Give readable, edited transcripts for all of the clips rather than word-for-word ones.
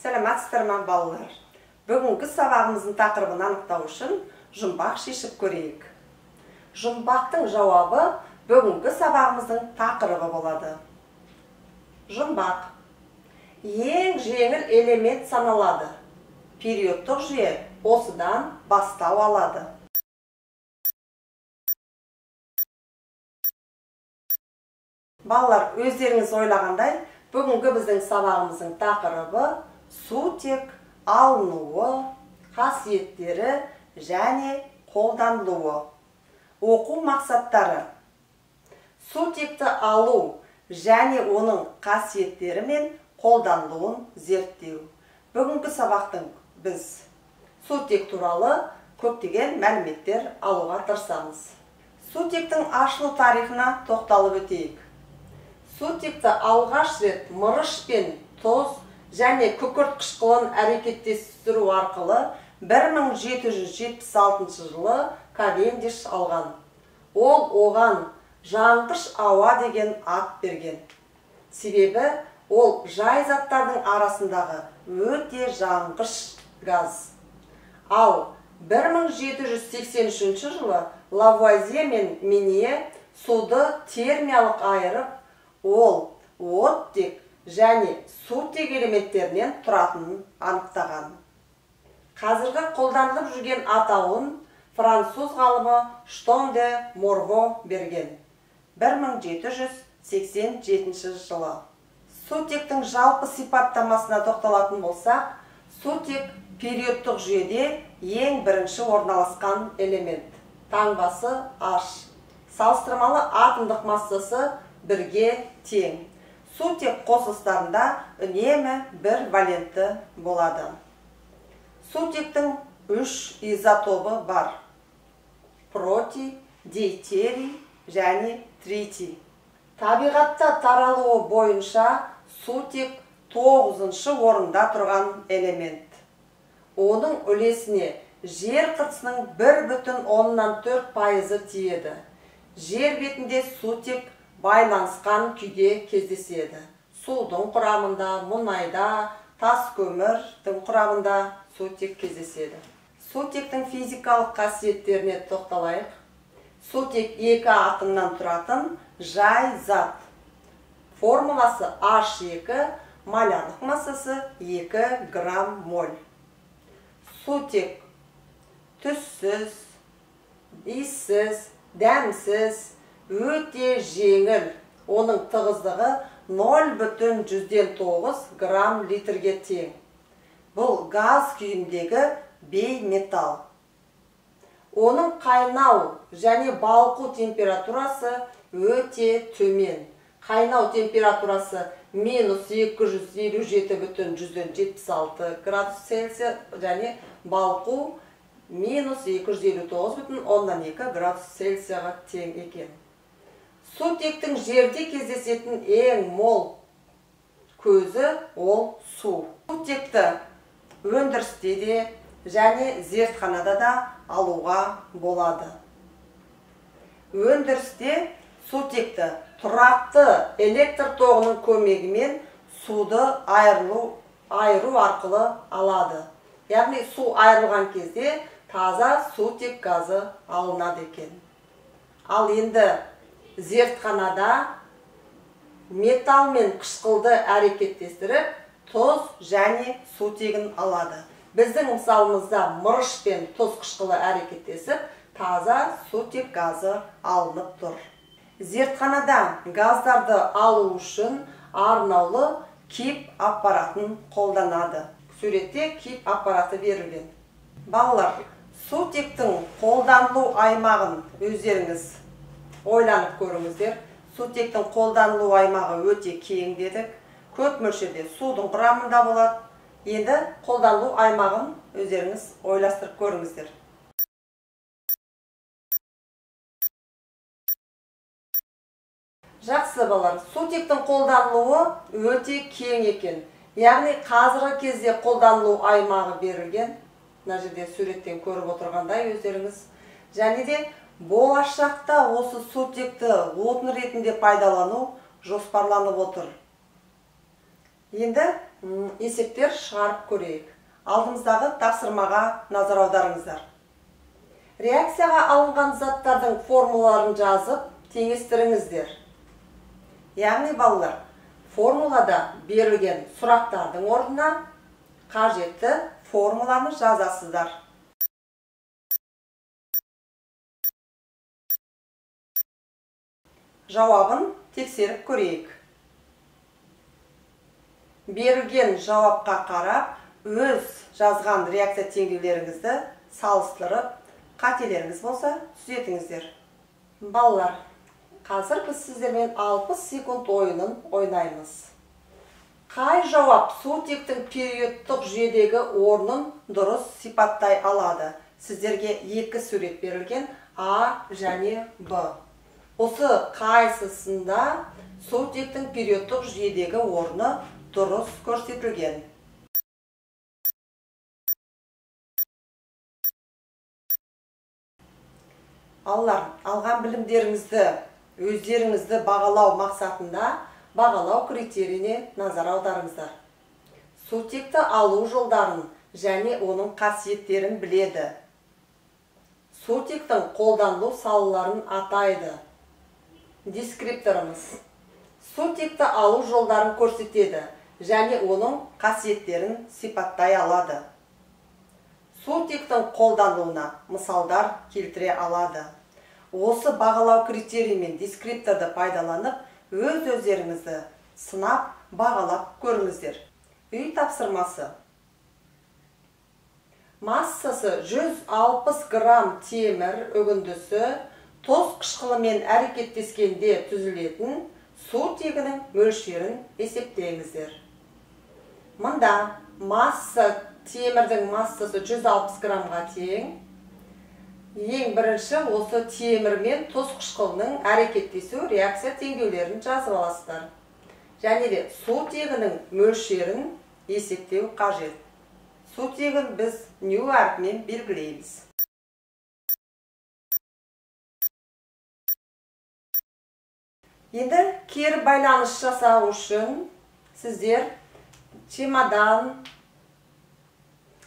Сәлеметсіздер ме балалар? Бүгінгі сабағымыздың тақырыбын анықтау үшін жұмбақ шешіп көрейік. Жұмбақтың жауабы бүгінгі сабағымыздың тақырыбы болады. Жұмбақ ең жеңіл элемент саналады. Периодтық жүйе осыдан бастау алады. Балалар, өздеріңіз ойлағандай, бүгінгі біздің сабағымыздың тақырыбы сутек алынуы, қасиеттері және қолданылуы. Оқу мақсаттары: сутекті алу және оның қасиеттері мен қолданылуын зерттеу. Бүгінгі сабақтың біз сутек туралы көптеген мәліметтер алуға тырысамыз. Сутектің ашылу тарихына тоқталып өтейік. Сутекті алғаш рет мырыш пен тұз және күкірт қышқылын әрекеттестіру арқылы 1776 жылы Кавендиш алған. Ол оған жанғыш ауа деген ат берген. Себебі ол жай заттардың арасындағы өте жанғыш газ. Ал 1783 жылы Лавуазье мен Менье суды термиялық айырып, ол оттек және сутек элементтерінен тұратынын анықтаған. Қазіргі қолданылып жүрген атауын француз ғалымы Штон де Морво берген 1787 жылы. Сутектің жалпы сипаттамасына тоқталатын болсақ, сутек периодтық жүйеде ең бірінші орналасқан элемент. Таңбасы H. Салыстырмалы атомдық массасы 1-ге тең. Сутек қосылыстарында үнемі бір валентті болады. Сутектің 3 изотобы бар: протий, дейтерий және тритий. Табиғатта таралуы бойынша сутек 9-шы орында тұрған элемент. Оның үлесіне жер қыртысының 1,4% тиеді. Жер бетінде сутек байланысқан күйде кездеседі. Судың құрамында, мұнайда, тас көмірдің құрамында сутек кездеседі. Сутектің физикалық қасиеттеріне тоқталайық. Сутек 2 атомнан тұратын жай зат. Формуласы H2, молярлық массасы 2 грамм моль. Сутек түссіз, иіссіз, дәмсіз, өте жеңіл. Оның тығыздығы 0,9 грамм литрге тең. Бұл газ күйіндегі бейметалл. Оның қайнау және балқу температурасы өте төмен. Қайнау температурасы -257,76 градус Цельсия және балқу -259,2 градус Цельсияға тең екен. Сутектің жерде кездесетін ең мол көзі ол су. Сутекті өндірісте де және зертханада да алуға болады. Өндірісте сутекті тұрақты электр тоғының көмегімен суды айыру арқылы алады. Яғни су айырылған кезде таза сутек газы алынады екен. Ал енді зертханада металл мен қышқылды әрекеттестіріп, тұз және сутегін алады. Біздің мысалымызда мырыш пен тұз қышқылы әрекеттесіп, таза сутек газы алынып тұр. Зертханада газдарды алу үшін арнаулы кип аппаратын қолданады. Суретте кип аппараты берілген. Балалар, сутектің қолданылу аймағын өздеріңіз ойланып көріңіздер. Сутектің қолданылу аймағы өте кең дедік. Көп мөлшерде судың құрамында болады. Енді қолданылу аймағын өздеріңіз ойластырып көріңіздер. Жақсы балалар, сутектің қолданылуы өте кең екен. Яғни қазіргі кезде қолданылу аймағы берілген. Мына жерде суреттен көріп отырғандай өздеріңіз. Және де болашақта осы сутекті отын ретінде пайдалану жоспарланып отыр. Енді есептер шығарып көрейік. Алдымыздағы тапсырмаға назар аударыңыздар. Реакцияға алынған заттардың формулаларын жазып, теңестіріңіздер. Яғни балалар, формулада берілген сұрақтардың орнына қажетті формуланы жазасыздар. Жауабын тексеріп көрейік. Берілген жауапқа қарап, өз жазған реакция теңдеулеріңізді салыстырып, қателеріңіз болса, түзетіңіздер. Балалар, қазір біз сіздермен 60 секунд ойынын ойнаймыз. Қай жауап сутектің периодтық жүйедегі орнын дұрыс сипаттай алады? Сіздерге екі сурет берілген, А және Б. Осы қайсысында сутектің периодтық жүйедегі орны дұрыс көрсетілген? Алған білімдеріңізді, өздеріңізді бағалау мақсатында бағалау критерийіне назар аударыңыздар. Сутекті алу жолдарын және оның қасиеттерін біледі. Сутектің қолданылу салаларын атайды. Дескрипторымыз. Сутекті алу жолдарын көрсетеді және оның қасиеттерін сипаттай алады. Сутектің қолданылуына мысалдар келтіре алады. Осы бағалау критерий мен дескрипторды пайдаланып, өз-өздеріңізді сынап, бағалап көріңіздер. Үй тапсырмасы. Массасы 160 грамм темір үгіндісі тоз қышқылымен әрекеттескенде түзілетін сутегінің мөлшерін есептеңіздер. Мұнда темірдің массасы 160 граммға тең. Ең бірінші осы темір мен тоз қышқылының әрекеттесу реакция теңдеулерін жазып аласыздар. Және де сутегінің мөлшерін есептеу қажет. Сутегін біз ню әрпімен белгілейміз. Енді кері байланыс жасау үшін сіздер чемодан,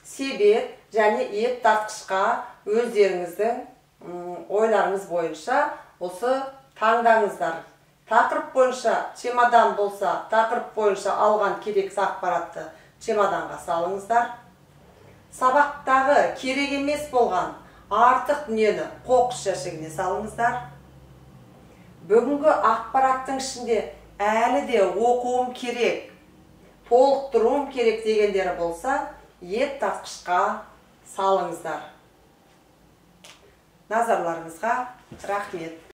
себет және ет тартқышқа өздеріңіздің ойларыңыз бойынша осы таңдаңыздар. Тақырып бойынша чемодан болса, тақырып бойынша алған керексіз ақпаратты чемоданға салыңыздар. Сабақтағы керек емес болған артық дүниені қоқыс жәшігіне салыңыздар. Бүгінгі ақпараттың ішінде әлі де оқуым керек, толықтыруым керек дегендері болса, ет тартқышқа салыңыздар. Назарларыңызға рахмет.